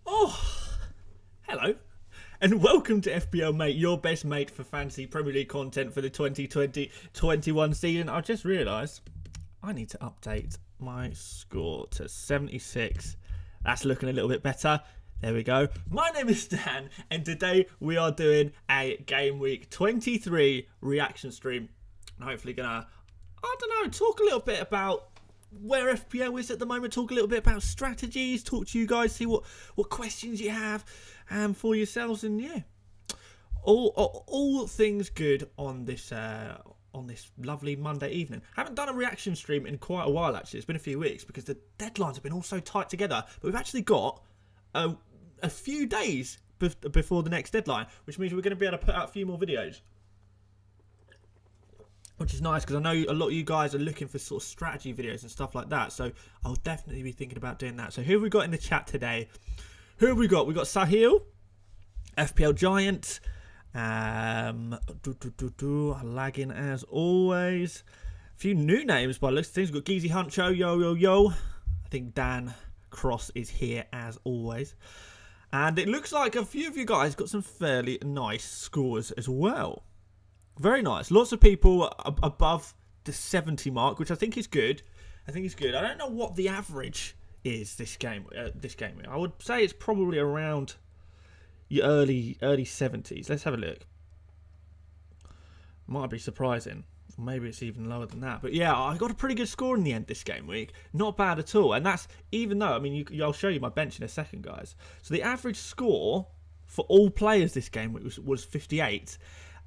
Oh, hello, and welcome to FPL Mate, your best mate for fantasy Premier League content for the 2020-21 season. I just realised I need to update my score to 76. That's looking a little bit better. There we go. My name is Dan, and today we are doing a Game Week 23 reaction stream. I'm hopefully gonna, talk a little bit about where FPL is at the moment, talk a little bit about strategies, talk to you guys, see what questions you have for yourselves, and yeah, all things good on this lovely Monday evening. Haven't done a reaction stream in quite a while, actually. It's been a few weeks because the deadlines have been all so tight together, but we've actually got a few days before the next deadline, which means we're going to be able to put out a few more videos, which is nice because I know a lot of you guys are looking for sort of strategy videos and stuff like that. So I'll definitely be thinking about doing that. So who have we got in the chat today? Who have we got? We've got Sahil, FPL Giant, lagging as always. A few new names by the looks of things. We've got Geezy Huncho, yo. I think Dan Cross is here as always. And it looks like a few of you guys got some fairly nice scores as well. Very nice. Lots of people above the 70 mark, which I think is good. I don't know what the average is this game. I would say it's probably around your early 70s. Let's have a look. Might be surprising. Maybe it's even lower than that. But yeah, I got a pretty good score in the end this game week. Not bad at all. And that's even though, I mean, I'll show you my bench in a second, guys. So the average score for all players this game week was 58.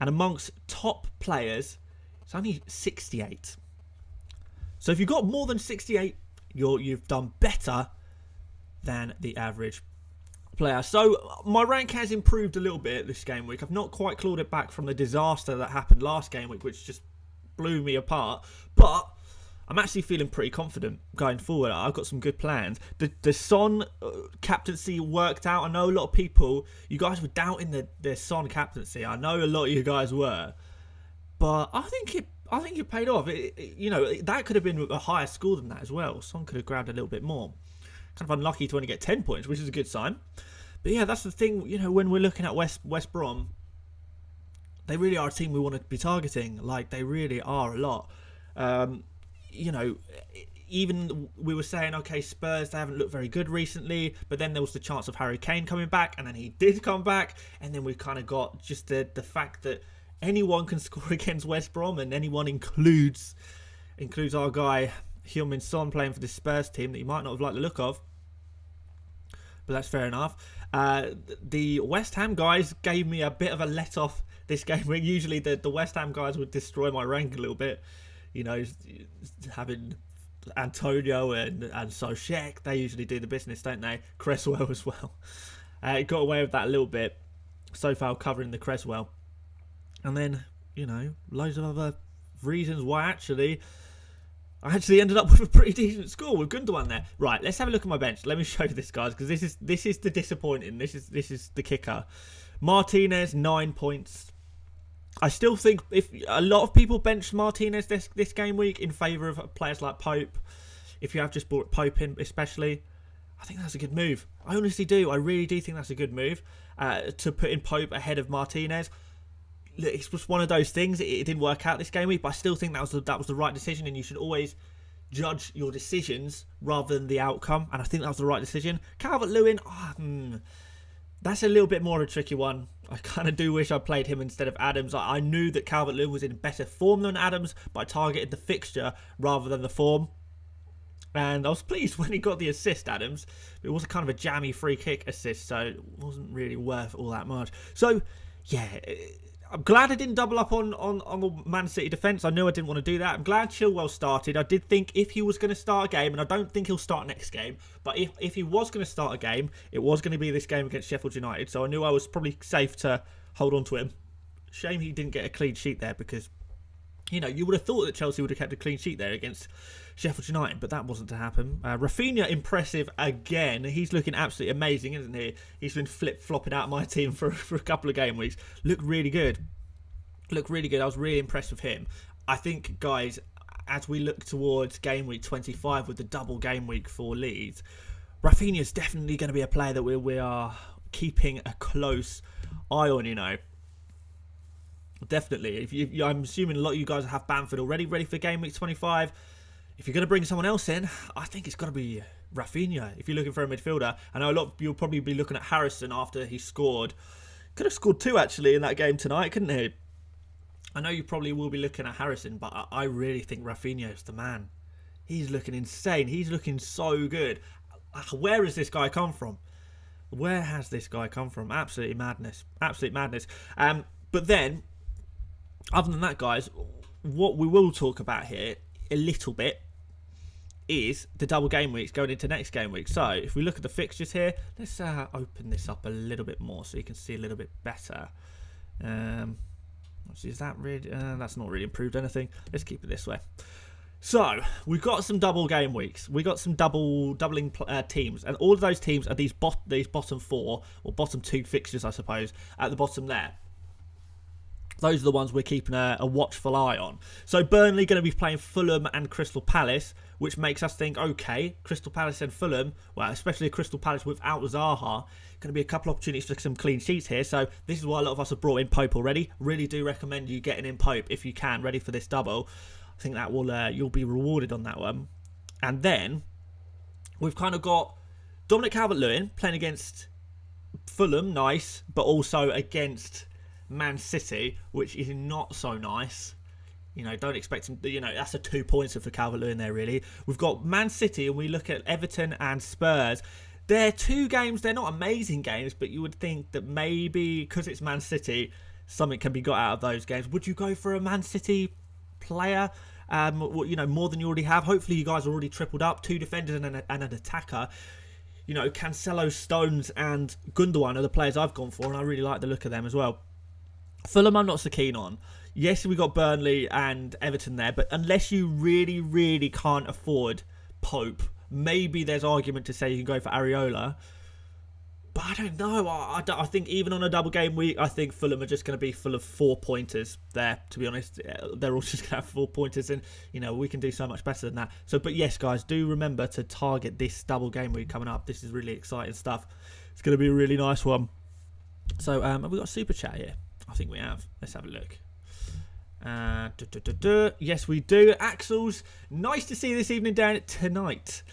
And amongst top players, it's only 68. So if you've got more than 68, you've done better than the average player. So my rank has improved a little bit this game week. I've not quite clawed it back from the disaster that happened last game week, which just blew me apart. But I'm actually feeling pretty confident going forward. I've got some good plans. The Son captaincy worked out. I know a lot of people, you guys were doubting the Son captaincy. I know a lot of you guys were, but I think it paid off. That could have been a higher score than that as well. Son could have grabbed a little bit more. Kind of unlucky to only get 10 points, which is a good sign. But yeah, that's the thing. When we're looking at West Brom, they really are a team we want to be targeting. Like, they really are a lot. Even we were saying, okay, Spurs, they haven't looked very good recently, but then there was the chance of Harry Kane coming back, and then he did come back, and then we kind of got just the fact that anyone can score against West Brom, and anyone includes our guy Heung-min Son playing for the Spurs team that you might not have liked the look of, but that's fair enough. The West Ham guys gave me a bit of a let off this game. Usually the West Ham guys would destroy my rank a little bit. Having Antonio and Soshek, they usually do the business, don't they? Cresswell as well. Got away with that a little bit. So far covering the Cresswell. And then, loads of other reasons why I actually ended up with a pretty decent score with Gundogan there. Right, let's have a look at my bench. Let me show you this, guys, because this is the disappointing. This is the kicker. Martinez, 9 points. I still think if a lot of people benched Martinez this game week in favour of players like Pope, if you have just brought Pope in especially, I think that's a good move. I honestly do. I really do think that's a good move to put in Pope ahead of Martinez. Look, it's just one of those things. It didn't work out this game week, but I still think that was the right decision, and you should always judge your decisions rather than the outcome, and I think that was the right decision. Calvert-Lewin, that's a little bit more of a tricky one. I kind of do wish I played him instead of Adams. I knew that Calvert-Lewin was in better form than Adams, but I targeted the fixture rather than the form. And I was pleased when he got the assist, Adams. It was a kind of a jammy free kick assist, so it wasn't really worth all that much. So, yeah, I'm glad I didn't double up on the Man City defence. I knew I didn't want to do that. I'm glad Chilwell started. I did think if he was going to start a game, and I don't think he'll start next game, but if he was going to start a game, it was going to be this game against Sheffield United. So I knew I was probably safe to hold on to him. Shame he didn't get a clean sheet there because, you would have thought that Chelsea would have kept a clean sheet there against Sheffield United, but that wasn't to happen. Rafinha, impressive again. He's looking absolutely amazing, isn't he? He's been flip-flopping out my team for a couple of game weeks. Looked really good. I was really impressed with him. I think, guys, as we look towards game week 25 with the double game week for Leeds, Rafinha's definitely going to be a player that we are keeping a close eye on, you know. Definitely. I'm assuming a lot of you guys have Bamford already ready for game week 25. If you're going to bring someone else in, I think it's got to be Rafinha. If you're looking for a midfielder, I know a lot of you'll probably be looking at Harrison after he scored. Could have scored 2 actually in that game tonight, couldn't he? I know you probably will be looking at Harrison, but I really think Rafinha is the man. He's looking insane. He's looking so good. Where has this guy come from? Where has this guy come from? Absolutely madness. Absolute madness. But then, other than that, guys, what we will talk about here a little bit is the double game weeks going into next game week. So if we look at the fixtures here, let's open this up a little bit more so you can see a little bit better. Is that really? That's not really improved anything. Let's keep it this way. So we've got some double game weeks. We got some doubling teams, and all of those teams are these bottom 4 or bottom 2 fixtures, I suppose, at the bottom there. Those are the ones we're keeping a watchful eye on. So Burnley going to be playing Fulham and Crystal Palace, which makes us think, okay, Crystal Palace and Fulham, well, especially Crystal Palace without Zaha, going to be a couple of opportunities for some clean sheets here. So this is why a lot of us have brought in Pope already. Really do recommend you getting in Pope if you can, ready for this double. I think that will you'll be rewarded on that one. And then we've kind of got Dominic Calvert-Lewin playing against Fulham, nice, but also against Man City, which is not so nice. You know, don't expect him, you know, that's a 2 pointer for Calvert-Lewin there, really. We've got Man City, and we look at Everton and Spurs. They're 2 games, they're not amazing games, but you would think that maybe, because it's Man City, something can be got out of those games. Would you go for a Man City player, you know, more than you already have? Hopefully you guys are already tripled up, 2 defenders and an attacker. You know, Cancelo, Stones and Gundogan are the players I've gone for, and I really like the look of them as well. Fulham I'm not so keen on. Yes, we got Burnley and Everton there, but unless you really, really can't afford Pope, maybe there's argument to say you can go for Areola. But I don't know. I think even on a double game week, I think Fulham are just going to be full of 4 pointers there, to be honest. They're all just going to have 4 pointers, and, you know, we can do so much better than that. So, but yes, guys, do remember to target this double game week coming up. This is really exciting stuff. It's going to be a really nice one. So, have we got a super chat here? I think we have. Let's have a look. Yes, we do. Axel's, nice to see you this evening down tonight.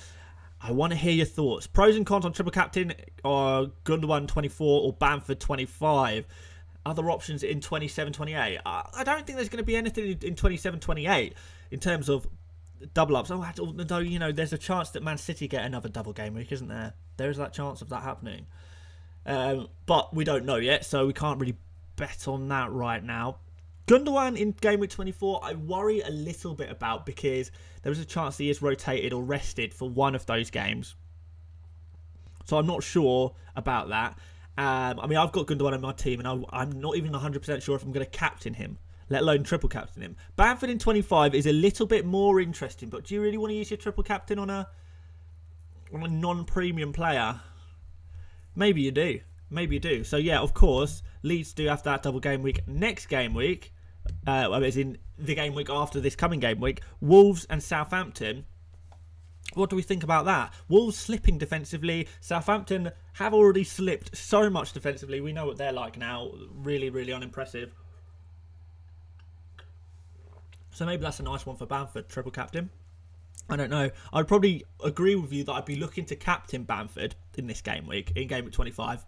I want to hear your thoughts. Pros and cons on triple captain or Gundogan 24 or Bamford 25. Other options in 27-28. I don't think there's going to be anything in 27-28 in terms of double ups. Although, you know, there's a chance that Man City get another double game week, isn't there? There is that chance of that happening. But we don't know yet, so we can't really bet on that right now. Gundogan in game week 24, I worry a little bit about, because there is a chance he is rotated or rested for one of those games. So I'm not sure about that. I mean, I've got Gundogan in my team, and I'm not even 100% sure if I'm going to captain him, let alone triple captain him. Bamford in 25 is a little bit more interesting, but do you really want to use your triple captain on a non-premium player? Maybe you do. Maybe you do. So, yeah, of course, Leeds do have that double game week. Next game week, as in the game week after this coming game week, Wolves and Southampton. What do we think about that? Wolves slipping defensively. Southampton have already slipped so much defensively. We know what they're like now. Really, really unimpressive. So maybe that's a nice one for Bamford, triple captain. I don't know. I'd probably agree with you that I'd be looking to captain Bamford in this game week, in game week 25.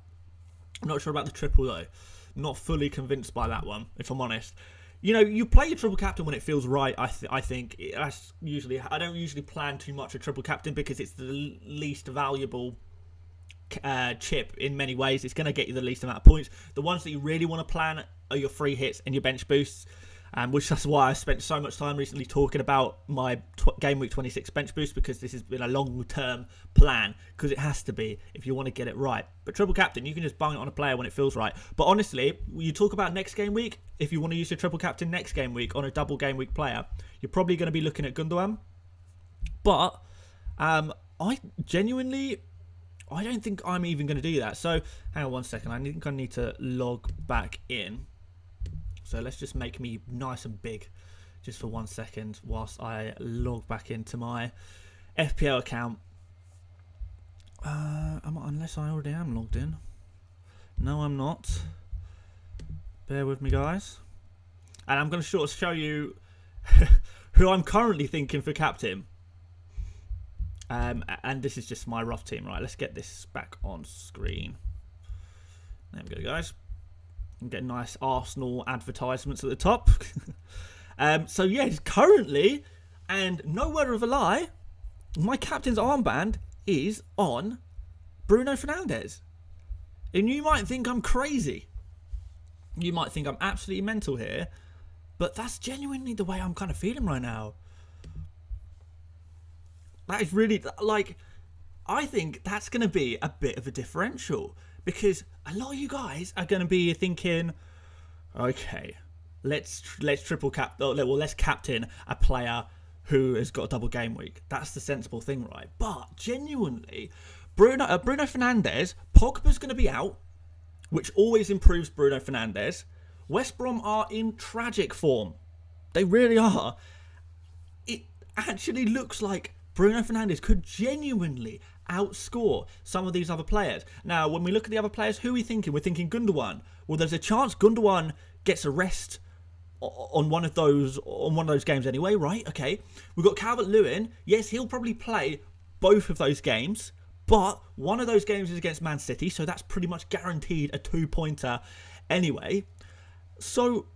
I'm not sure about the triple though. Not fully convinced by that one, if I'm honest. You know, you play your triple captain when it feels right. I think that's usually. I don't usually plan too much a triple captain because it's the least valuable chip in many ways. It's going to get you the least amount of points. The ones that you really want to plan are your free hits and your bench boosts. Which that's why I spent so much time recently talking about my Game Week 26 bench boost, because this has been a long-term plan, because it has to be if you want to get it right. But triple captain, you can just bung it on a player when it feels right. But honestly, you talk about next game week, if you want to use your triple captain next game week on a double game week player, you're probably going to be looking at Gundogan. But I don't think I'm even going to do that. So hang on one second. I think I need to log back in. So let's just make me nice and big just for 1 second whilst I log back into my FPL account. Unless I already am logged in. No, I'm not. Bear with me, guys. And I'm going to sort of show you who I'm currently thinking for captain. And this is just my rough team. Right, let's get this back on screen. There we go, guys. And get nice Arsenal advertisements at the top. So, yes, currently, and no word of a lie, my captain's armband is on Bruno Fernandes. And you might think I'm crazy. You might think I'm absolutely mental here. But that's genuinely the way I'm kind of feeling right now. That is really, like, I think that's going to be a bit of a differential. Because a lot of you guys are going to be thinking, okay, let's triple cap, well, let's captain a player who has got a double game week. That's the sensible thing, right? But genuinely, Bruno Fernandes, Pogba's going to be out, which always improves Bruno Fernandes. West Brom are in tragic form. They really are. It actually looks like Bruno Fernandes could genuinely outscore some of these other players. Now, when we look at the other players, who are we thinking? We're thinking Gundogan. Well, there's a chance Gundogan gets a rest on one of those games anyway, right? Okay. We've got Calvert-Lewin. Yes, he'll probably play both of those games, but one of those games is against Man City, so that's pretty much guaranteed a 2-pointer anyway. So,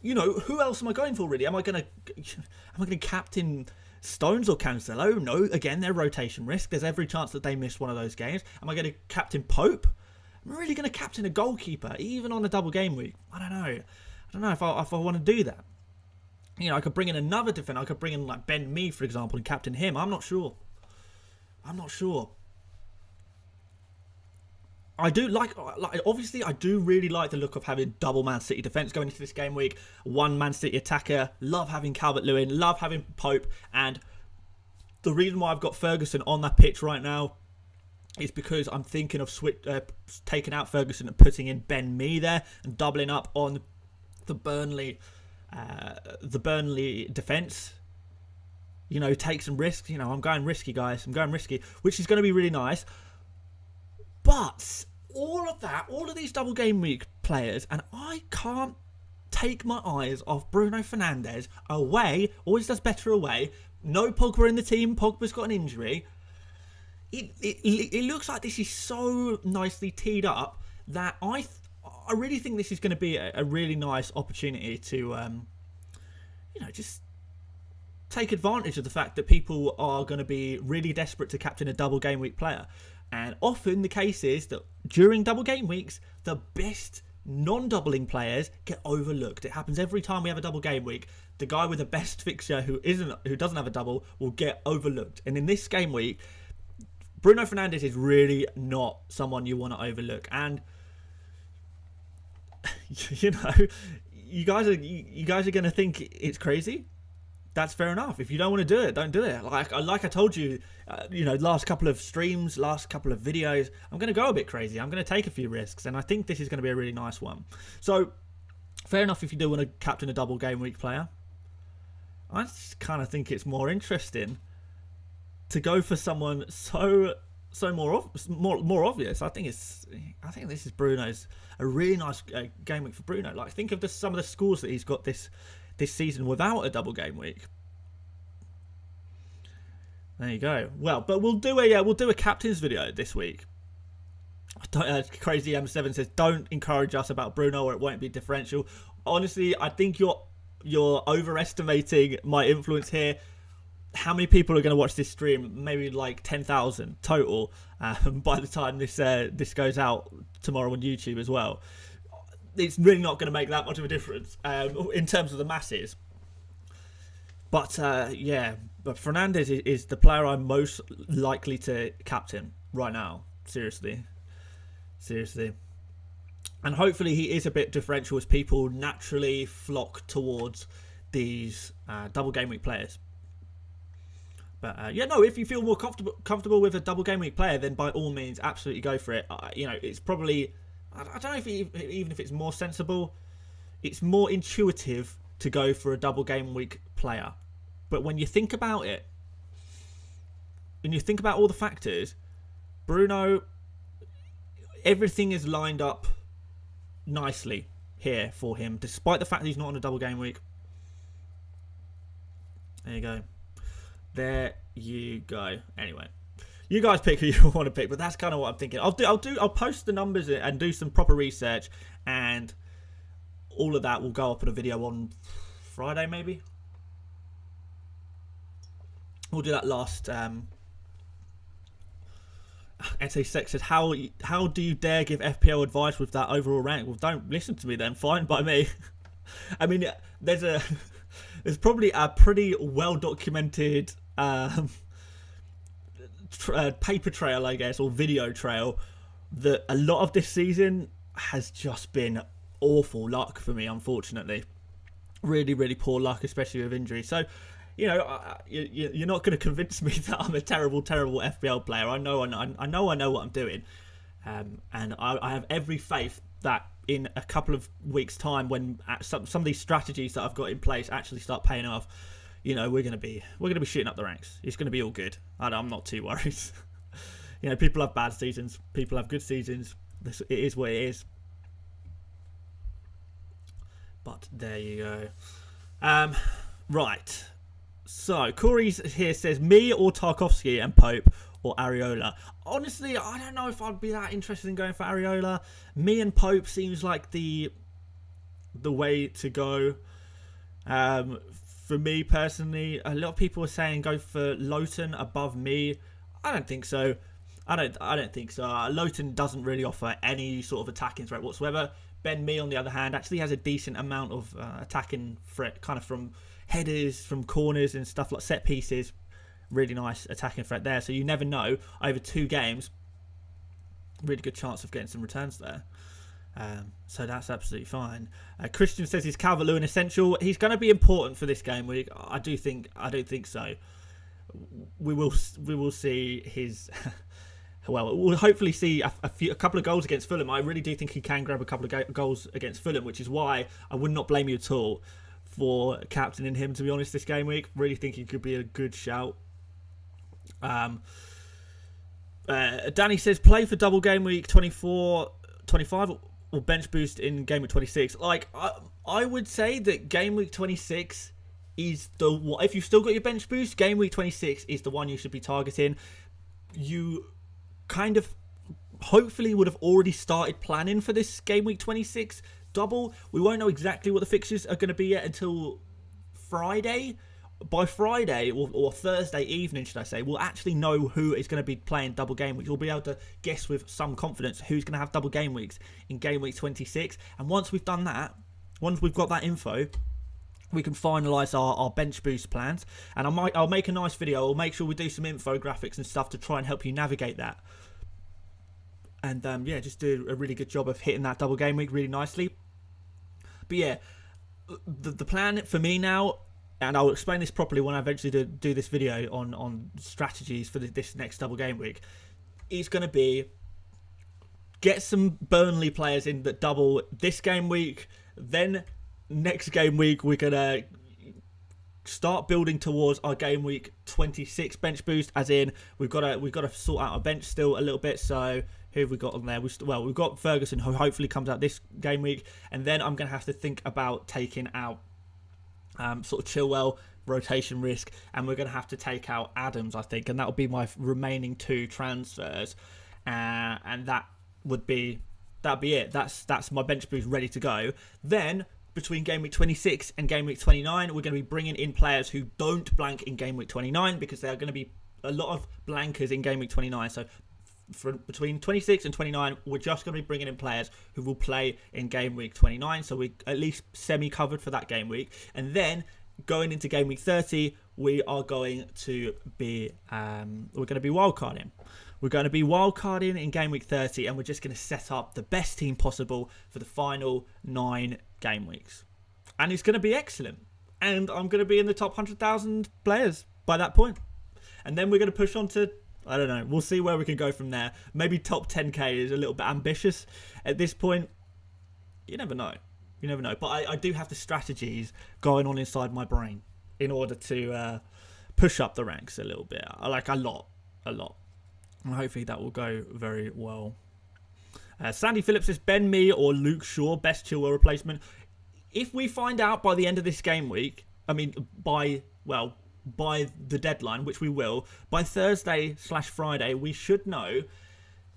you know, who else am I going for really? Am I going to captain Stones or Cancelo? No, again, they're rotation risk. There's every chance that they miss one of those games. Am I going to captain Pope? I'm really going to captain a goalkeeper, even on a double game week. I don't know. I don't know if I want to do that. You know, I could bring in another defender. I could bring in like Ben Mee, for example, and captain him. I'm not sure. I do like obviously I do really like the look of having double Man City defence going into this game week. One Man City attacker. Love having Calvert-Lewin. Love having Pope. And the reason why I've got Ferguson on that pitch right now is because I'm thinking of taking out Ferguson and putting in Ben Mee there and doubling up on the Burnley defence. You know, take some risks. You know, I'm going risky, guys. I'm going risky, which is going to be really nice. But all of these double game week players, and I can't take my eyes off Bruno Fernandes. Away, always does better away. No Pogba in the team. Pogba's got an injury. It looks like this is so nicely teed up that I really think this is going to be a really nice opportunity to, you know, just take advantage of the fact that people are going to be really desperate to captain a double game week player. And often the case is that during double game weeks, the best non-doubling players get overlooked. It happens every time we have a double game week. The guy with the best fixture who doesn't have a double will get overlooked. And in this game week, Bruno Fernandes is really not someone you want to overlook. And you know, you guys are going to think it's crazy. That's fair enough. If you don't want to do it, don't do it. Like I told you, you know, last couple of streams, last couple of videos, I'm going to go a bit crazy. I'm going to take a few risks, and I think this is going to be a really nice one. So, fair enough if you do want to captain a double game week player. I just kind of think it's more interesting to go for someone so more obvious. I think this is Bruno's a really nice game week for Bruno. Like, think of some of the scores that he's got this season without a double game week. There you go. Well, but we'll do a captain's video this week. Crazy M7 says, don't encourage us about Bruno or it won't be differential. Honestly, I think you're overestimating my influence here. How many people are going to watch this stream? Maybe like 10,000 total by the time this goes out tomorrow on YouTube as well. It's really not going to make that much of a difference in terms of the masses. But yeah, but Fernandes is the player I'm most likely to captain right now. Seriously. And hopefully he is a bit differential as people naturally flock towards these double game week players. But yeah, no, if you feel more comfortable with a double game week player, then by all means, absolutely go for it. You know, it's probably, I don't know if even if it's more sensible, it's more intuitive to go for a double game week player. But when you think about it, when you think about all the factors, Bruno everything is lined up nicely here for him, despite the fact that he's not on a double game week. There you go. There you go. Anyway, you guys pick who you want to pick, but that's kind of what I'm thinking. I'll post the numbers and do some proper research, and all of that will go up in a video on Friday, maybe. We'll do that last. NT6 said, how do you dare give FPL advice with that overall rank? Well, don't listen to me then. Fine by me. I mean, there's probably a pretty well documented paper trail, I guess, or video trail, that a lot of this season has just been awful luck for me, unfortunately. Really, really poor luck, especially with injuries. So, you know, you're not going to convince me that I'm a terrible, terrible FPL player. I know what I'm doing, and I have every faith that in a couple of weeks' time, when some of these strategies that I've got in place actually start paying off, you know, we're going to be shooting up the ranks. It's going to be all good. I'm not too worried. You know, people have bad seasons, people have good seasons. It is what it is. But there you go. Right. So, Corey's here says, me or Tarkovsky and Pope or Areola. Honestly, I don't know if I'd be that interested in going for Areola. Me and Pope seems like the way to go. For me personally, a lot of people are saying go for Lowton above me. I don't think so. I don't think so. Lowton doesn't really offer any sort of attacking threat whatsoever. Ben Mee, on the other hand, actually has a decent amount of attacking threat, kind of from headers, from corners and stuff like set pieces. Really nice attacking threat there. So you never know. Over 2 games, really good chance of getting some returns there. So that's absolutely fine. Christian says, is Calvert-Lewin essential? He's going to be important for this game week. I don't think so. We will see his. Well, we'll hopefully see a couple of goals against Fulham. I really do think he can grab a couple of goals against Fulham, which is why I would not blame you at all for captaining him, to be honest, this game week. Really think he could be a good shout. Danny says, play for double game week 24, 25 or bench boost in game week 26. Like, I would say that game week 26 is if you've still got your bench boost, game week 26 is the one you should be targeting. You kind of hopefully would have already started planning for this game week 26 double. We won't know exactly what the fixtures are going to be yet until Friday. By Friday or Thursday evening, should I say, we'll actually know who is going to be playing double game weeks. We'll be able to guess with some confidence who's going to have double game weeks in game week 26. And once we've done that, once we've got that info, we can finalise our bench boost plans. And I'll make a nice video. I'll make sure we do some infographics and stuff to try and help you navigate that. And yeah, just do a really good job of hitting that double game week really nicely. But yeah, the plan for me now, and I'll explain this properly when I eventually do this video on strategies for this next double game week, is going to be get some Burnley players in that double this game week. Then next game week, we're going to start building towards our game week 26 bench boost, as in we've got to sort out our bench still a little bit. So who have we got on there? We've got Ferguson, who hopefully comes out this game week, and then I'm going to have to think about taking out sort of Chilwell, rotation risk, and we're going to have to take out Adams, I think, and that will be my remaining 2 transfers, and that'd be it. That's my bench boost ready to go. Then between game week 26 and game week 29, we're going to be bringing in players who don't blank in game week 29, because there are going to be a lot of blankers in game week 29. So between 26 and 29, we're just going to be bringing in players who will play in game week 29. So we at least semi-covered for that game week. And then going into game week 30, we are going to be wildcarding. We're going to be wildcarding in game week 30, and we're just going to set up the best team possible for the final 9 game weeks. And it's going to be excellent. And I'm going to be in the top 100,000 players by that point. And then we're going to push on to, I don't know, we'll see where we can go from there. Maybe top 10k is a little bit ambitious at this point. You never know. You never know. But I do have the strategies going on inside my brain in order to push up the ranks a little bit. Like a lot. And hopefully that will go very well. Sandy Phillips says Ben Mee or Luke Shaw, best Chilwell replacement. If we find out by the end of this game week, I mean, by the deadline, which we will, by Thursday/Friday, we should know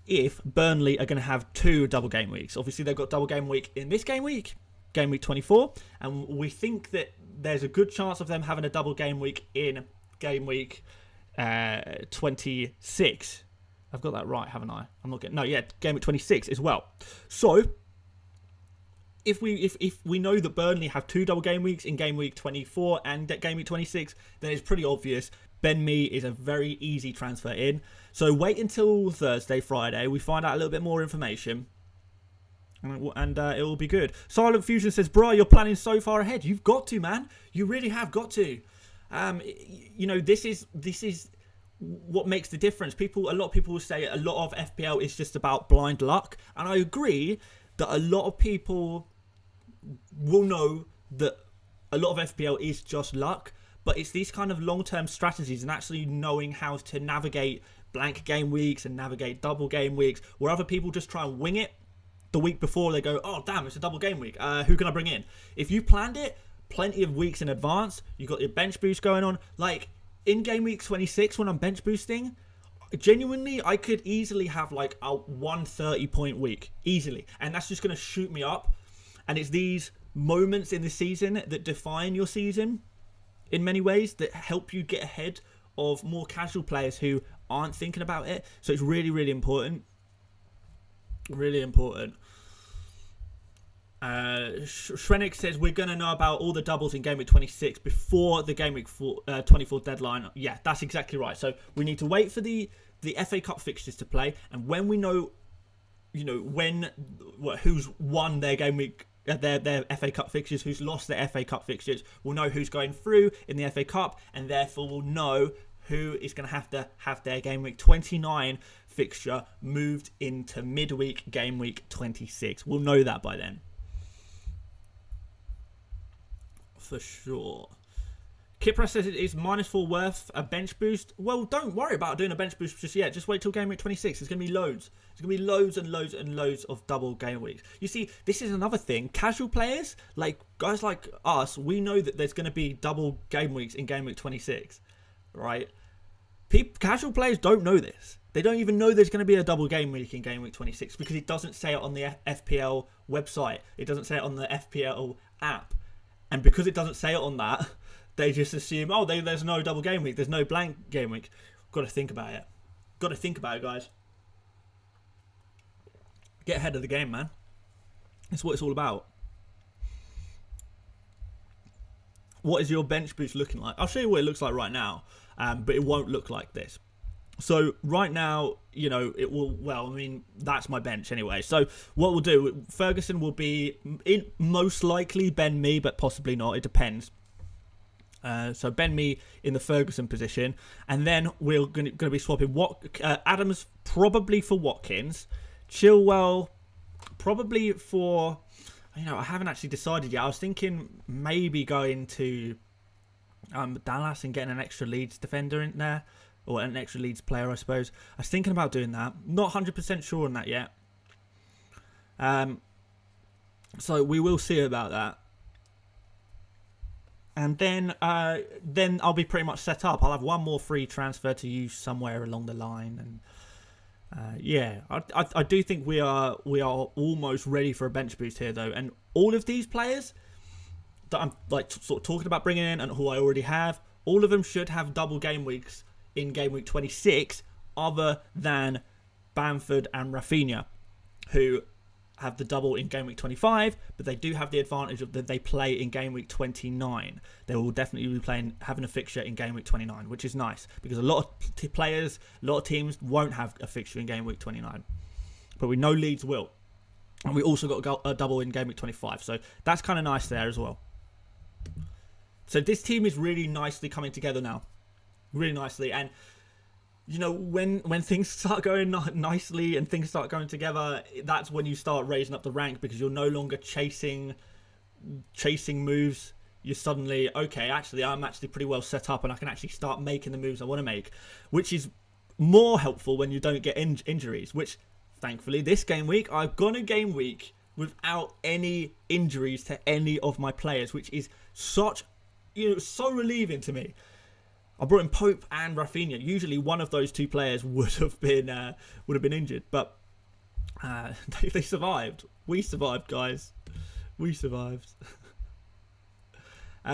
if Burnley are going to have 2 double game weeks. Obviously, they've got double game week in this game week, game week 24, and we think that there's a good chance of them having a double game week in game week 26. I've got that right, haven't I? Game week 26 as well. So if we know that Burnley have 2 double game weeks in game week 24 and game week 26, then it's pretty obvious Ben Mee is a very easy transfer in. So wait until Thursday, Friday. We find out a little bit more information. And it will be good. Silent Fusion says, bro, you're planning so far ahead. You've got to, man. You really have got to. This is what makes the difference. A lot of people will say a lot of FPL is just about blind luck. And I agree that a lot of people will know that a lot of FPL is just luck. But it's these kind of long-term strategies and actually knowing how to navigate blank game weeks and navigate double game weeks, where other people just try and wing it the week before. They go, oh, damn, it's a double game week. Who can I bring in? If you planned it plenty of weeks in advance, you got your bench boost going on. Like, in game week 26, when I'm bench boosting, genuinely, I could easily have like a 130-point week. Easily. And that's just going to shoot me up. And it's these moments in the season that define your season in many ways, that help you get ahead of more casual players who aren't thinking about it. So it's really, really important. Really important. Shrenik says we're going to know about all the doubles in game week 26 before the game week 24 deadline. Yeah, that's exactly right. So we need to wait for the FA Cup fixtures to play, and when we know, who's won their game week, their FA Cup fixtures, who's lost their FA Cup fixtures, we'll know who's going through in the FA Cup, and therefore we'll know who is going to have their game week 29 fixture moved into midweek game week 26. We'll know that by then. For sure. Kipra says it is -4 worth a bench boost. Well, don't worry about doing a bench boost just yet. Just wait till game week 26. There's going to be loads. There's going to be loads and loads and loads of double game weeks. You see, this is another thing. Casual players, like guys like us, we know that there's going to be double game weeks in game week 26, right? Casual players don't know this. They don't even know there's going to be a double game week in game week 26 because it doesn't say it on the FPL website. It doesn't say it on the FPL app. And because it doesn't say it on that, they just assume, oh, there's no double game week. There's no blank game week. Got to think about it. Got to think about it, guys. Get ahead of the game, man. That's what it's all about. What is your bench boost looking like? I'll show you what it looks like right now, but it won't look like this. So right now, it will, well, I mean, that's my bench anyway. So what we'll do, Ferguson will be most likely Ben Mee, but possibly not. It depends. So Ben Mee in the Ferguson position, and then we're going to be swapping Adams probably for Watkins, Chilwell probably for, I haven't actually decided yet. I was thinking maybe going to Dallas and getting an extra Leeds defender in there, or an extra Leeds player, I suppose. I was thinking about doing that. Not 100% sure on that yet. So we will see about that. And then I'll be pretty much set up. I'll have one more free transfer to use somewhere along the line. And I do think we are almost ready for a bench boost here, though. And all of these players that I'm sort of talking about bringing in and who I already have, all of them should have double game weeks in game week 26, other than Bamford and Rafinha, who have the double in game week 25, but they do have the advantage of that they play in game week 29. They will definitely be having a fixture in game week 29, which is nice because a lot of players, a lot of teams won't have a fixture in game week 29, but we know Leeds will, and we also got a double in game week 25, so that's kind of nice there as well. So this team is really nicely coming together now. Really nicely, and when things start going nicely and things start going together, that's when you start raising up the rank, because you're no longer chasing moves. You're suddenly, okay, actually I'm actually pretty well set up and I can actually start making the moves I want to make, which is more helpful when you don't get injuries, which thankfully, this game week, I've gone a game week without any injuries to any of my players, which is such, so relieving to me. I brought in Pope and Rafinha. Usually, one of those two players would have been injured, but they survived. We survived, guys. We survived.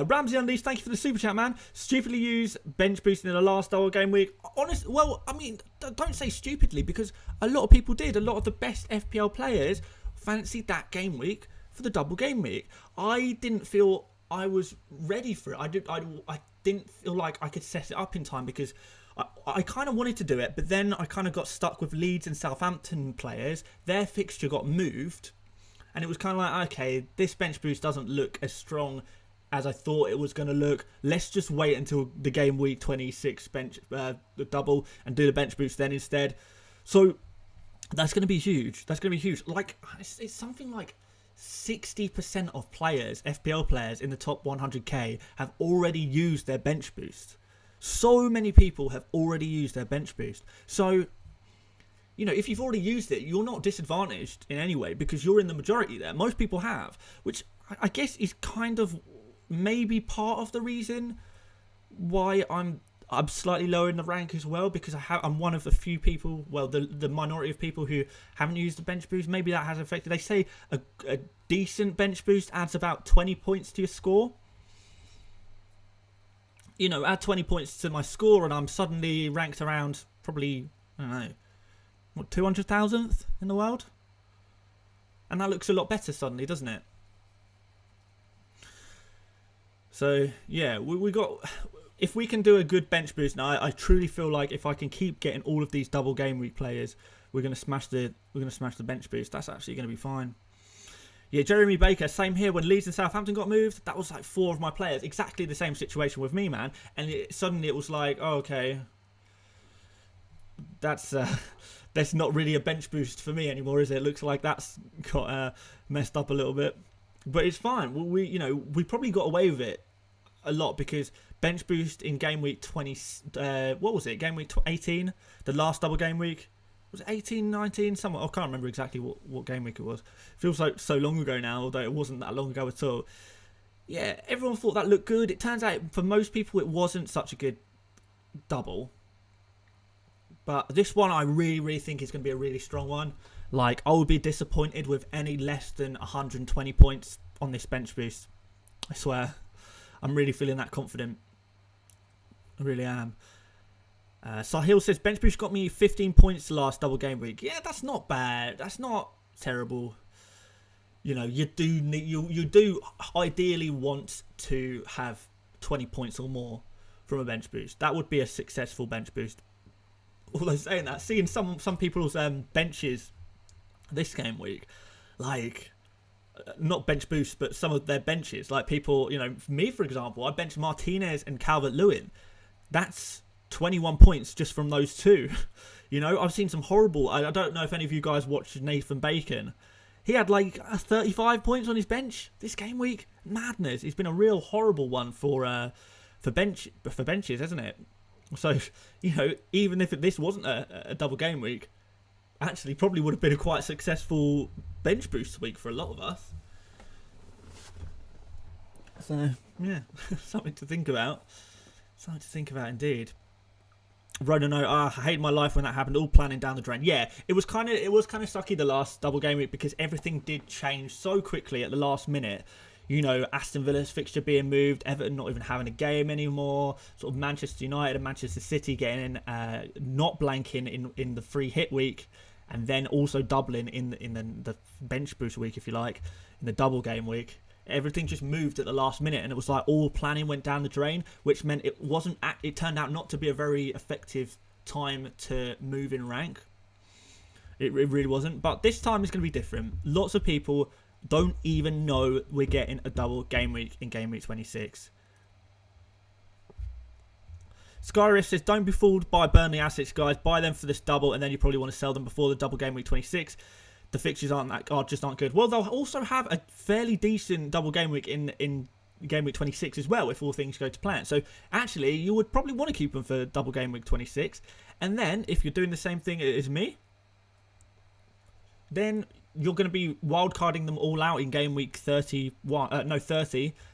Ramsey Unleashed, thank you for the super chat, man. Stupidly used bench boosting in the last double game week. Don't say stupidly, because a lot of people did. A lot of the best FPL players fancied that game week for the double game week. I didn't feel I was ready for it. I didn't feel like I could set it up in time, because I kind of wanted to do it, but then I kind of got stuck with Leeds and Southampton players. Their fixture got moved, and it was kind of like, okay, this bench boost doesn't look as strong as I thought it was going to look. Let's just wait until the game week 26 bench the double and do the bench boost then instead. So that's going to be huge. That's going to be huge. Like, it's something like 60% of players, FPL players in the top 100k, have already used their bench boost. So many people have already used their bench boost. So, if you've already used it, you're not disadvantaged in any way, because you're in the majority there. Most people have, which I guess is kind of maybe part of the reason why I'm slightly lower in the rank as well, because I'm one of the few people, well, the minority of people who haven't used the bench boost. Maybe that has affected. They say a decent bench boost adds about 20 points to your score. Add 20 points to my score and I'm suddenly ranked around probably, I don't know, 200,000th in the world? And that looks a lot better suddenly, doesn't it? So, yeah, we got... If we can do a good bench boost now, I truly feel like if I can keep getting all of these double game week players, we're gonna smash the bench boost. That's actually gonna be fine. Yeah, Jeremy Baker, same here. When Leeds and Southampton got moved, that was like 4 of my players. Exactly the same situation with me, man. And suddenly it was like, oh, okay, that's not really a bench boost for me anymore, is it? It looks like that's got messed up a little bit, but it's fine. We probably got away with it a lot because bench boost in game week 20, what was it? Game week 18, the last double game week. Was it 18, 19? I can't remember exactly what game week it was. It feels like so long ago now, although it wasn't that long ago at all. Yeah, everyone thought that looked good. It turns out for most people it wasn't such a good double. But this one I really, really think is going to be a really strong one. Like, I would be disappointed with any less than 120 points on this bench boost. I swear. I'm really feeling that confident. I really am. Sahil says, bench boost got me 15 points last double game week. Yeah, that's not bad. That's not terrible. You do ideally want to have 20 points or more from a bench boost. That would be a successful bench boost. Although saying that, seeing some people's benches this game week, like, not bench boosts, but some of their benches, like people, me for example, I benched Martinez and Calvert-Lewin. That's 21 points just from those two. I've seen some horrible... I don't know if any of you guys watched Nathan Bacon. He had like 35 points on his bench this game week. Madness. It's been a real horrible one for benches, hasn't it? So, even if this wasn't a double game week, actually probably would have been a quite successful bench boost week for a lot of us. So, yeah, something to think about. Something to think about indeed. Ronan, I hate my life when that happened. All planning down the drain. Yeah, it was kind of sucky the last double game week because everything did change so quickly at the last minute. Aston Villa's fixture being moved, Everton not even having a game anymore, sort of Manchester United and Manchester City getting not blanking in the free hit week, and then also doubling in the bench boost week, if you like, in the double game week. Everything just moved at the last minute, and it was like all planning went down the drain, which meant it turned out not to be a very effective time to move in rank. It really wasn't. But this time is going to be different. Lots of people don't even know we're getting a double game week in game week 26. Skyriff says, don't be fooled by Burnley assets, guys. Buy them for this double, and then you probably want to sell them before the double game week 26. The fixtures just aren't good. Well, they'll also have a fairly decent double game week in game week 26 as well, if all things go to plan. So actually, you would probably want to keep them for double game week 26. And then, if you're doing the same thing as me, then you're going to be wildcarding them all out in game week 30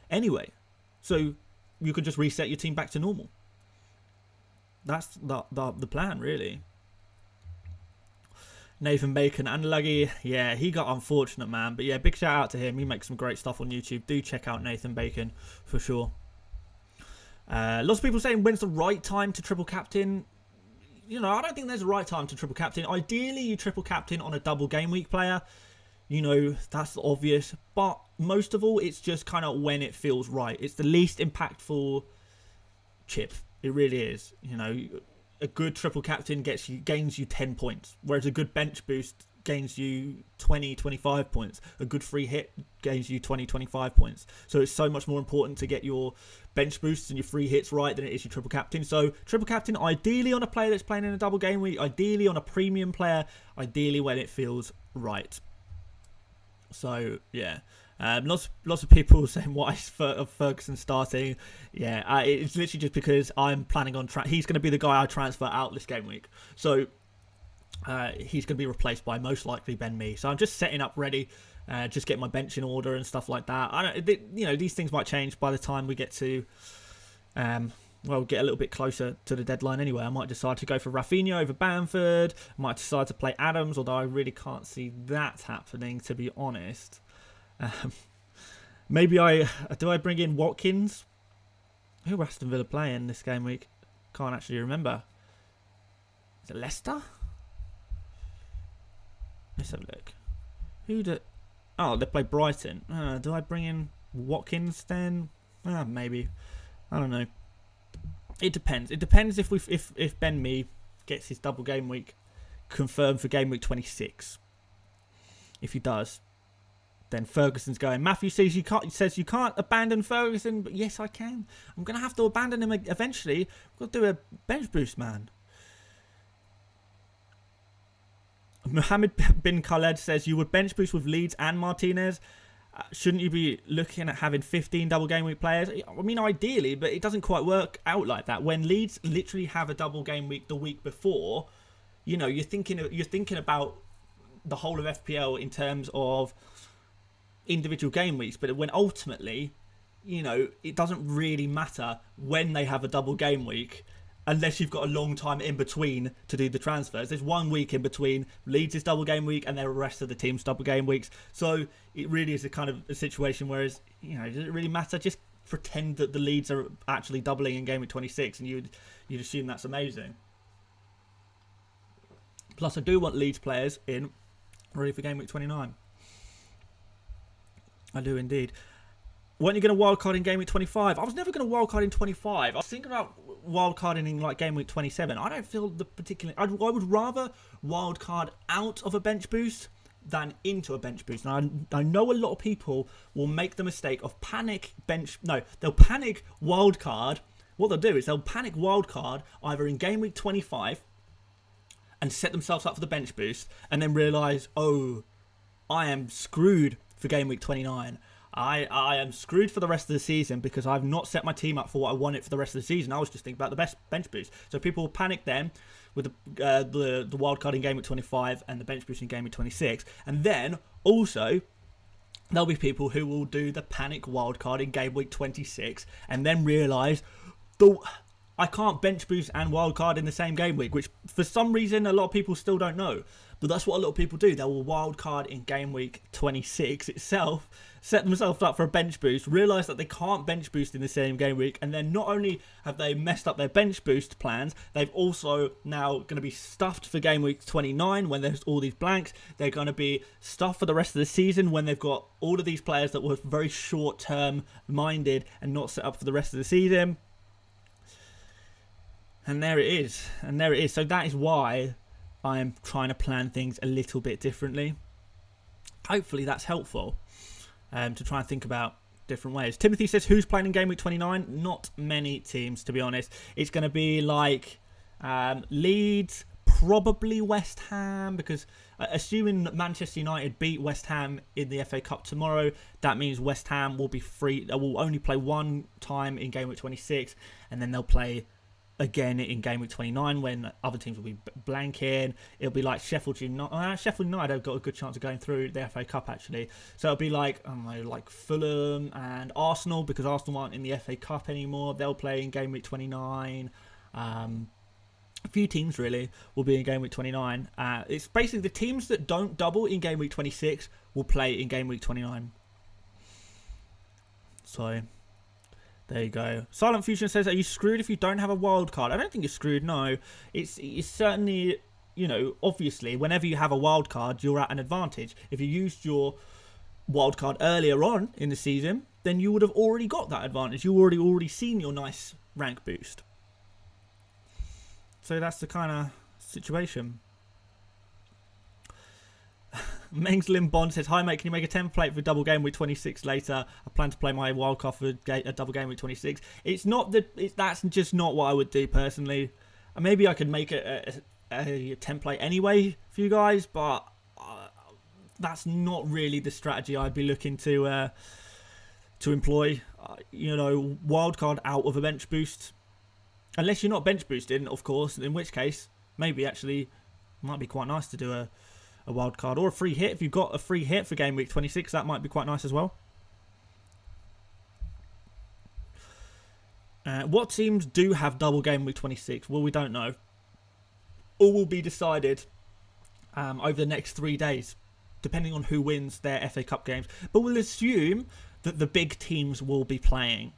anyway. So you could just reset your team back to normal. That's the plan, really. Nathan Bacon, unlucky. Yeah, he got unfortunate, man. But yeah, big shout out to him. He makes some great stuff on YouTube. Do check out Nathan Bacon for sure. Lots of people saying, when's the right time to triple captain? You know, I don't think there's a right time to triple captain. Ideally, you triple captain on a double game week player. You know, that's obvious. But most of all, it's just kind of when it feels right. It's the least impactful chip. It really is. You know, a good triple captain gains you 10 points, whereas a good bench boost gains you 20, 25 points. A good free hit gains you 20, 25 points. So it's so much more important to get your bench boosts and your free hits right than it is your triple captain. So triple captain, ideally on a player that's playing in a double game week, ideally on a premium player, ideally when it feels right. So yeah. Lots of people saying, why is Ferguson starting? Yeah, it's literally just because I'm planning on... he's going to be the guy I transfer out this game week. So he's going to be replaced by most likely Ben Mee. So I'm just setting up ready, just getting my bench in order and stuff like that. You know, these things might change by the time we get to... get a little bit closer to the deadline anyway. I might decide to go for Rafinha over Bamford. I might decide to play Adams, although I really can't see that happening, to be honest. Maybe do I bring in Watkins? Who are Aston Villa playing this game week? Can't actually remember. Is it Leicester? Let's have a look. Oh, they play Brighton. Do I bring in Watkins then? Maybe. I don't know. It depends. It depends if Ben Mee gets his double game week confirmed for game week 26. If he does, then Ferguson's going. Matthew says you can't abandon Ferguson, but yes, I can. I'm going to have to abandon him eventually. I've got to do a bench boost, man. Mohammed bin Khaled says you would bench boost with Leeds and Martinez. Shouldn't you be looking at having 15 double game week players? I mean, ideally, but it doesn't quite work out like that. When Leeds literally have a double game week the week before, you know, you're thinking about the whole of FPL in terms of individual game weeks, but when ultimately, you know, it doesn't really matter when they have a double game week unless you've got a long time in between to do the transfers. There's 1 week in between Leeds' double game week and the rest of the team's double game weeks. So it really is a kind of a situation whereas, you know, does it really matter? Just pretend that the Leeds are actually doubling in game week 26 and you'd assume that's amazing. Plus, I do want Leeds players in ready for game week 29. I do indeed. Weren't you going to wildcard in game week 25? I was never going to wildcard in 25. I was thinking about wildcarding in like game week 27. I don't feel the particular... I would rather wildcard out of a bench boost than into a bench boost. And I know a lot of people will make the mistake of they'll panic wildcard. What they'll do is they'll panic wildcard either in game week 25 and set themselves up for the bench boost and then realise, oh, I am screwed for game week 29. I am screwed for the rest of the season because I've not set my team up for what I wanted for the rest of the season. I was just thinking about the best bench boost. So people will panic then with the wild card in game week 25 and the bench boost in game week 26. And then also there'll be people who will do the panic wild card in game week 26 and then realise I can't bench boost and wild card in the same game week, which for some reason a lot of people still don't know. But that's what a lot of people do. They will wild card in game week 26 itself, set themselves up for a bench boost, realise that they can't bench boost in the same game week, and then not only have they messed up their bench boost plans, they've also now going to be stuffed for game week 29 when there's all these blanks. They're going to be stuffed for the rest of the season when they've got all of these players that were very short-term minded and not set up for the rest of the season. And there it is. So that is why I'm trying to plan things a little bit differently. Hopefully that's helpful to try and think about different ways. Timothy says, who's playing in game week 29? Not many teams, to be honest. It's going to be like Leeds, probably West Ham, because assuming Manchester United beat West Ham in the FA Cup tomorrow, that means West Ham will be free. They will only play one time in game week 26, and then they'll play again in game week 29 when other teams will be blanking. It'll be like Sheffield United have got a good chance of going through the FA Cup actually. So it'll be like, I don't know, like Fulham and Arsenal, because Arsenal aren't in the FA Cup anymore. They'll play in game week 29. A few teams really will be in game week 29. It's basically the teams that don't double in game week 26 will play in game week 29. So there you go. Silent Fusion says, are you screwed if you don't have a wild card? I don't think you're screwed, no. It's certainly, you know, obviously, whenever you have a wild card, you're at an advantage. If you used your wild card earlier on in the season, then you would have already got that advantage. You already seen your nice rank boost. So that's the kind of situation. Mengslim Bond says, hi mate, can you make a template for double game week 26 later? I plan to play my wildcard for a double game week 26. It's not that, that's just not what I would do personally. Maybe I could make a template anyway for you guys, but that's not really the strategy I'd be looking to employ. You know, wildcard out of a bench boost. Unless you're not bench boosting, of course, in which case, maybe actually might be quite nice to do a wild card or a free hit. If you've got a free hit for game week 26, that might be quite nice as well. What teams do have double game week 26? Well, we don't know. All will be decided over the next 3 days, depending on who wins their FA Cup games. But we'll assume that the big teams will be playing,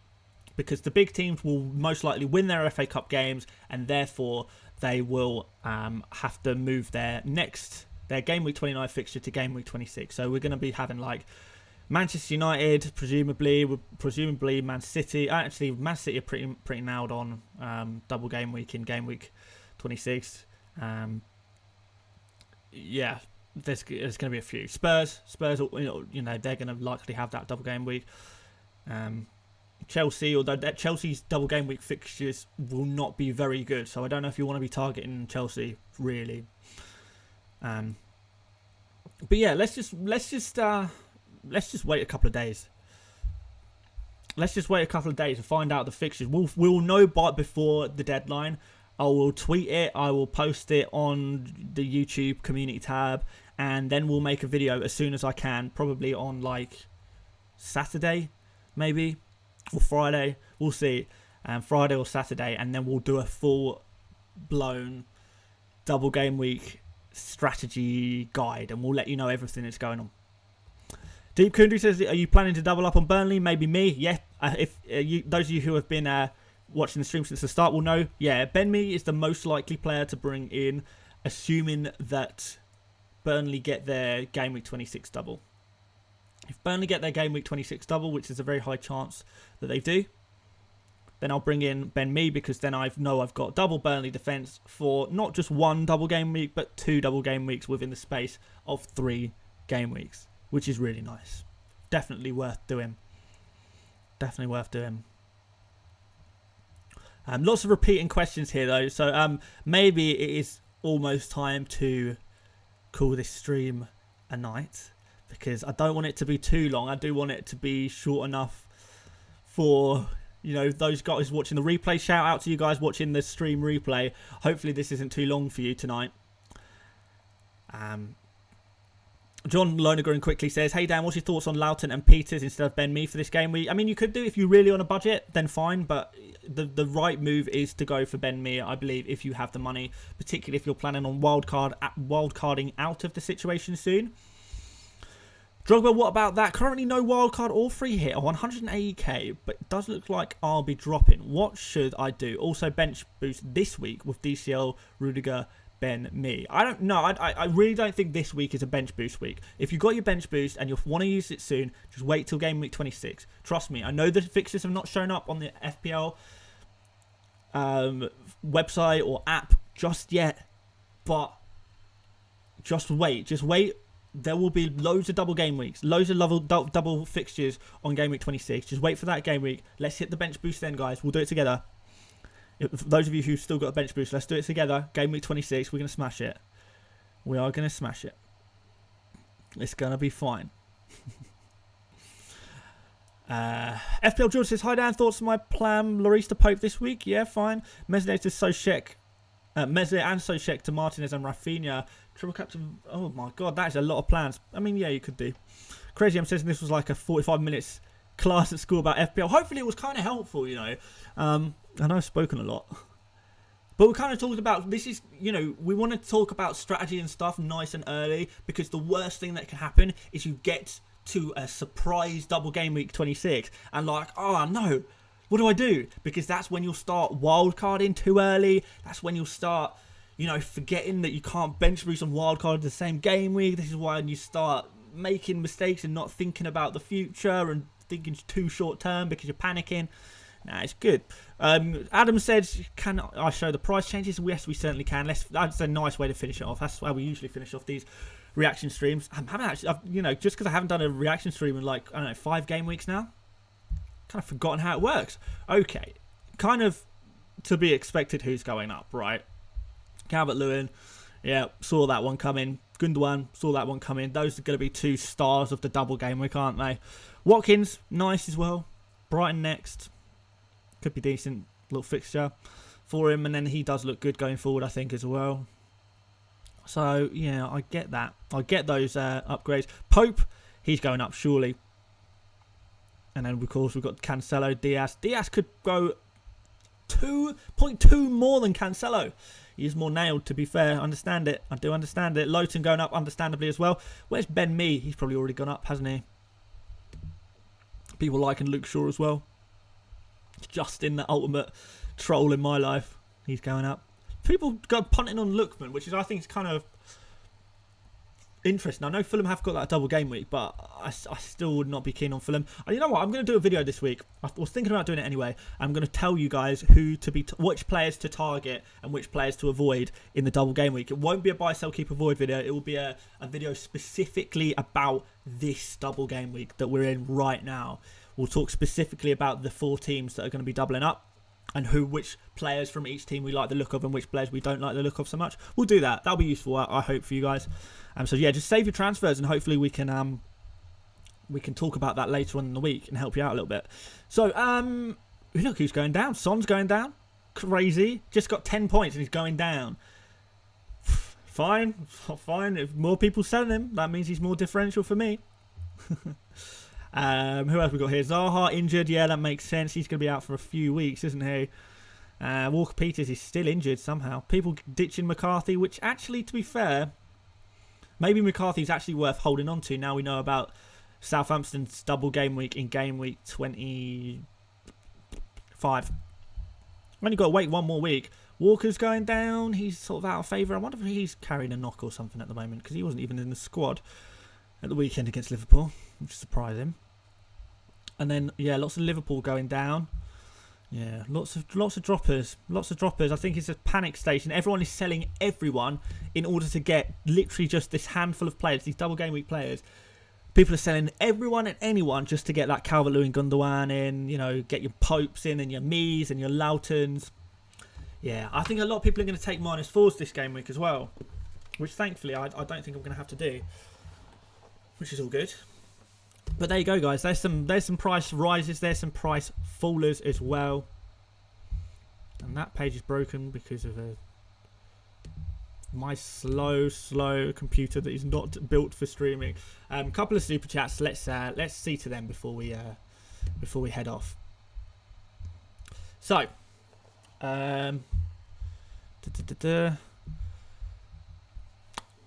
because the big teams will most likely win their FA Cup games, and therefore they will have to move their game week 29 fixture to game week 26. So we're going to be having like Manchester United, presumably Man City. Actually, Man City are pretty nailed on double game week in game week 26. Yeah, there's going to be a few. Spurs, you know, they're going to likely have that double game week. Chelsea, although Chelsea's double game week fixtures will not be very good, so I don't know if you want to be targeting Chelsea really. But yeah, let's just wait a couple of days. Let's just wait a couple of days to find out the fixtures. We'll know before the deadline. I will tweet it. I will post it on the YouTube community tab, and then we'll make a video as soon as I can. Probably on like Saturday, maybe, or Friday. We'll see. Friday or Saturday, and then we'll do a full-blown double game week strategy guide, and we'll let you know everything that's going on. Deep Kundu says, are you planning to double up on Burnley? Maybe me. Yeah. If those of you who have been watching the stream since the start will know, yeah, Ben Mee is the most likely player to bring in, assuming that Burnley get their game week 26 double. If Burnley get their game week 26 double, which is a very high chance that they do, then I'll bring in Ben Mee, because then I know I've got double Burnley defence for not just one double game week, but 2 double game weeks within the space of 3 game weeks, which is really nice. Definitely worth doing. Definitely worth doing. Lots of repeating questions here, though, so maybe it is almost time to call this stream a night, because I don't want it to be too long. I do want it to be short enough for, you know, those guys watching the replay. Shout out to you guys watching the stream replay. Hopefully this isn't too long for you tonight. John Lonergan quickly says, hey Dan, what's your thoughts on Loughton and Peters instead of Ben Mee for this game week? I mean, you could do, if you're really on a budget, then fine, but the right move is to go for Ben Mee, I believe, if you have the money, particularly if you're planning on wildcarding out of the situation soon. Drogba, what about that? Currently no wildcard or free hit on 180k, but it does look like I'll be dropping. What should I do? Also bench boost this week with DCL, Rudiger, Ben Mee. I don't know. I really don't think this week is a bench boost week. If you've got your bench boost and you want to use it soon, just wait till game week 26. Trust me, I know the fixtures have not shown up on the FPL website or app just yet, but just wait. Just wait. There will be loads of double game weeks, loads of double fixtures on game week 26. Just wait for that game week. Let's hit the bench boost then, guys. We'll do it together. For those of you who've still got a bench boost, let's do it together. Game week 26, we're going to smash it. We are going to smash it. It's going to be fine. FPL George says, hi Dan, thoughts on my plan, Lloris to Pope this week? Yeah, fine. Mesne to Sochek. Mesne and Sochek to Martinez and Rafinha. Triple captain. Oh my god, that is a lot of plans. I mean, yeah, you could do. Crazy M says this was like a 45 minutes class at school about FPL. Hopefully it was kind of helpful, you know. I know I've spoken a lot. But we kind of talked about, this is, you know, we want to talk about strategy and stuff nice and early, because the worst thing that can happen is you get to a surprise double game week 26 and like, oh no, what do I do? Because that's when you'll start wildcarding too early. That's when you'll start, you know, forgetting that you can't bench boost and wildcard the same game week. This is when you start making mistakes and not thinking about the future and thinking too short term because you're panicking. Nah, it's good. Adam says, can I show the price changes? Yes, we certainly can. That's a nice way to finish it off. That's how we usually finish off these reaction streams. I haven't actually, you know, just because I haven't done a reaction stream in like, I don't know, 5 game weeks now. Kind of forgotten how it works. Okay. Kind of to be expected who's going up, right? Calvert-Lewin. Yeah, saw that one coming. Gundogan, saw that one coming. Those are going to be 2 stars of the double game week, aren't they? Watkins, nice as well. Brighton next. Could be decent little fixture for him, and then he does look good going forward, I think, as well. So yeah, I get that. I get those upgrades. Pope, he's going up surely. And then of course we've got Cancelo, Diaz. Diaz could go 2.2 more than Cancelo. He's more nailed, to be fair. I understand it. I do understand it. Lowton going up, understandably as well. Where's Ben Mee? He's probably already gone up, hasn't he? People liking Luke Shaw as well. Justin, the ultimate troll in my life. He's going up. People go punting on Lookman, which is, I think, is kind of interesting. I know Fulham have got that double game week, but I still would not be keen on Fulham. And you know what? I'm going to do a video this week. I was thinking about doing it anyway. I'm going to tell you guys which players to target and which players to avoid in the double game week. It won't be a buy, sell, keep, avoid video. It will be a video specifically about this double game week that we're in right now. We'll talk specifically about the 4 teams that are going to be doubling up and which players from each team we like the look of and which players we don't like the look of so much. We'll do that. That'll be useful, I hope, for you guys. So yeah, just save your transfers and hopefully we can talk about that later on in the week and help you out a little bit. So look who's going down. Son's going down. Crazy. Just got 10 points and he's going down. Fine. If more people selling him, that means he's more differential for me. Who else we got here? Zaha injured. Yeah, that makes sense. He's going to be out for a few weeks, isn't he? Walker Peters is still injured somehow. People ditching McCarthy, which actually, to be fair, maybe McCarthy's actually worth holding on to. Now we know about Southampton's double game week in game week 25. Only got to wait 1 more week. Walker's going down. He's sort of out of favour. I wonder if he's carrying a knock or something at the moment because he wasn't even in the squad at the weekend against Liverpool, which is surprising. And then, yeah, lots of Liverpool going down. Yeah, lots of droppers. I think it's a panic station. Everyone is selling everyone in order to get literally just this handful of players, these double game week players. People are selling everyone and anyone just to get that Calvert-Lewin, Gundogan in, you know, get your Popes in and your Mees and your Loutons. Yeah, I think a lot of people are going to take -4s this game week as well, which thankfully I don't think I'm going to have to do, which is all good. But there you go, guys. There's some price rises. There's some price fallers as well. And that page is broken because of my slow computer that is not built for streaming. Couple of super chats. Let's see to them before we head off. So,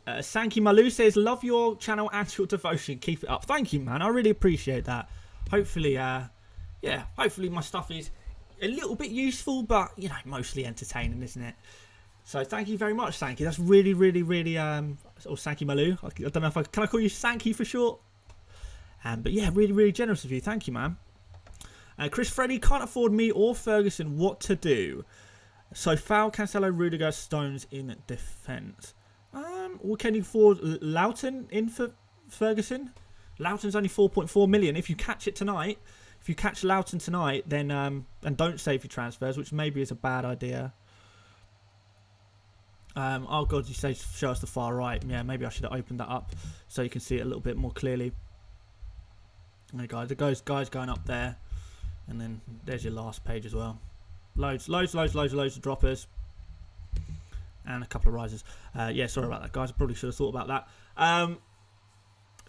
Sanky Malu says, love your channel and your devotion. Keep it up. Thank you, man. I really appreciate that. Hopefully, hopefully my stuff is a little bit useful, but, you know, mostly entertaining, isn't it? So thank you very much, Sanky. That's really, or Sanky Malu. I don't know can I call you Sanky for short? But yeah, really generous of you. Thank you, man. Chris Freddy, can't afford me or Ferguson. What to do? So foul, Cancelo, Rudiger, Stones in defence. Well, can you afford Loughton in for Ferguson? Loughton's only 4.4 million. If you catch it tonight, if you catch Loughton tonight, then and don't save your transfers, which maybe is a bad idea. Oh God, you say show us the far right. Yeah, maybe I should have opened that up so you can see it a little bit more clearly. There, guys. The guys going up there, and then there's your last page as well. Loads of droppers, and a couple of risers. Yeah, sorry about that, guys. I probably should have thought about that.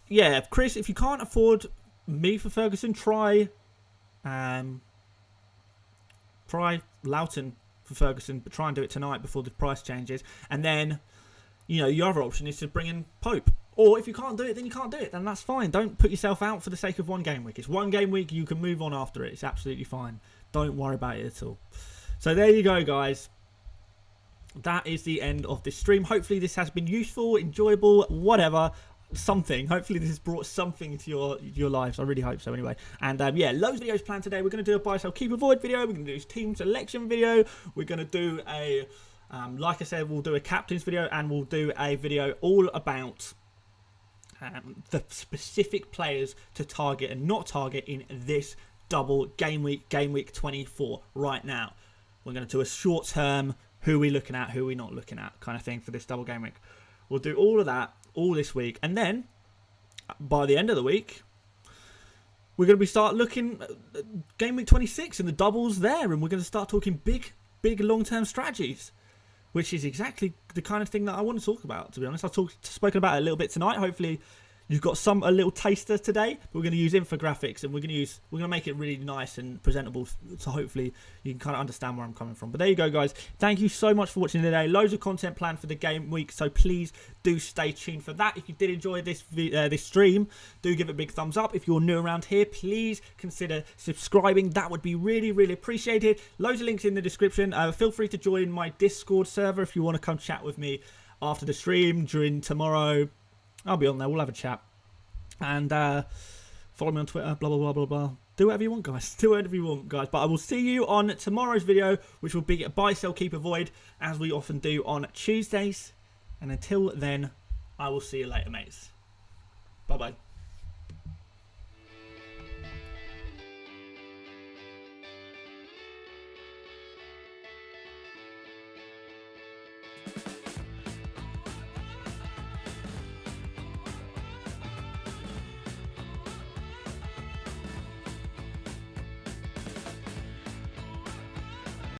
Yeah, Chris, if you can't afford me for Ferguson, try Loughton for Ferguson, but try and do it tonight before the price changes. And then, you know, your other option is to bring in Pope. Or if you can't do it, then you can't do it. Then that's fine. Don't put yourself out for the sake of one game week. It's one game week. You can move on after it. It's absolutely fine. Don't worry about it at all. So there you go, guys. That is the end of this stream. Hopefully this has been useful, enjoyable, whatever. Something. Hopefully this has brought something into your lives. I really hope so anyway. And yeah, loads of videos planned today. We're going to do a buy, sell, keep, avoid video. We're going to do a team selection video. We're going to do a, like I said, we'll do a captains video, and we'll do a video all about the specific players to target and not target in this double game week 24 right now. We're going to do a short term, who are we looking at, who are we not looking at kind of thing for this double game week. We'll do all of that all this week, and then by the end of the week we're going to start looking at game week 26 and the doubles there, and we're going to start talking big long-term strategies, which is exactly the kind of thing that I want to talk about, to be honest. I've spoken about it a little bit tonight. Hopefully you've got a little taster today. We're going to use infographics, and we're going to make it really nice and presentable, so hopefully you can kind of understand where I'm coming from. But there you go, guys. Thank you so much for watching today. Loads of content planned for the game week, so please do stay tuned for that. If you did enjoy this stream, do give it a big thumbs up. If you're new around here, please consider subscribing. That would be really appreciated. Loads of links in the description. Feel free to join my Discord server if you want to come chat with me after the stream during tomorrow. I'll be on there. We'll have a chat. And follow me on Twitter, blah. Do whatever you want, guys. Do whatever you want, guys. But I will see you on tomorrow's video, which will be buy, sell, keep, avoid, as we often do on Tuesdays. And until then, I will see you later, mates. Bye-bye.